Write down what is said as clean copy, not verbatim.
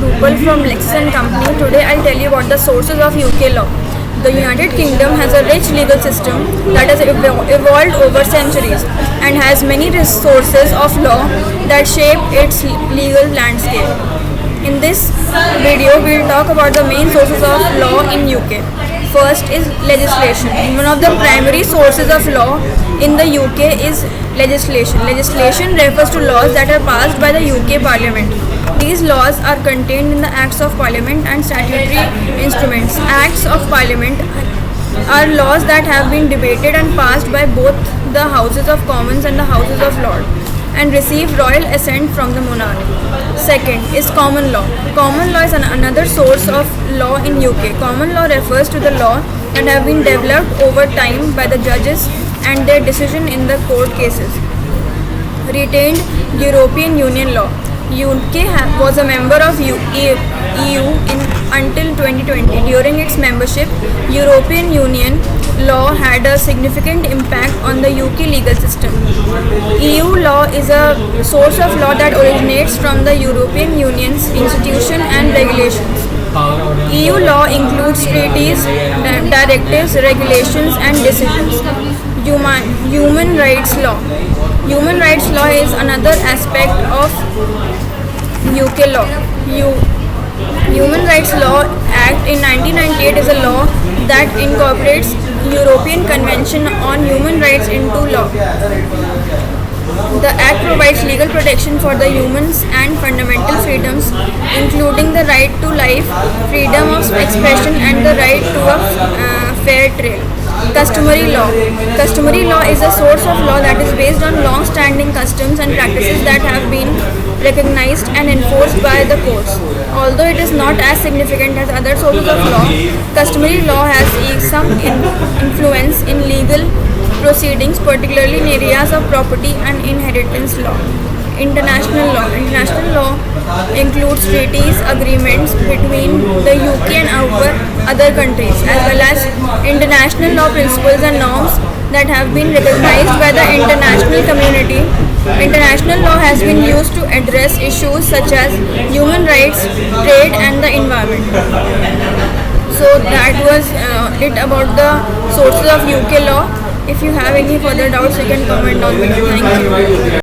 Rupal from Lexis & Company. Today I'll tell you about the sources of UK law. The United Kingdom has a rich legal system that has evolved over centuries and has many sources of law that shape its legal landscape. In this video, we'll talk about the main sources of law in UK. First is legislation. One of the primary sources of law in the UK is legislation. Legislation refers to laws that are passed by the UK Parliament. These laws are contained in the Acts of Parliament and statutory instruments. Acts of Parliament are laws that have been debated and passed by both the Houses of Commons and the Houses of Lords and receive royal assent from the monarch. Second is common law. Common law is another source of law in UK. Common law refers to the law that have been developed over time by the judges and their decision in the court cases. Retained European Union law. UK was a member of EU until 2020. During its membership, European Union law had a significant impact on the UK legal system. EU law is a source of law that originates from the European Union's institution and regulations. EU law includes treaties, directives, regulations and decisions. Human rights law. Human rights law is another aspect of UK law. Human Rights Law Act in 1998 is a law that incorporates European Convention on Human Rights into law. The Act provides legal protection for the humans and fundamental freedoms, including the right to life, freedom of expression, and the right to a fair trial. Customary law. Customary law is a source of law that is based on long-standing customs and practices that have been recognized and enforced by the courts. Although it is not as significant as other sources of law, customary law has some influence in legal proceedings, particularly in areas of property and inheritance law. International law. International law includes treaties, agreements between the UK and other countries, as well as international law principles and norms that have been recognized by the international community. International law has been used to address issues such as human rights, trade, and the environment. So that was it about the sources of UK law. If you have any further doubts, you can comment down below. Thank you.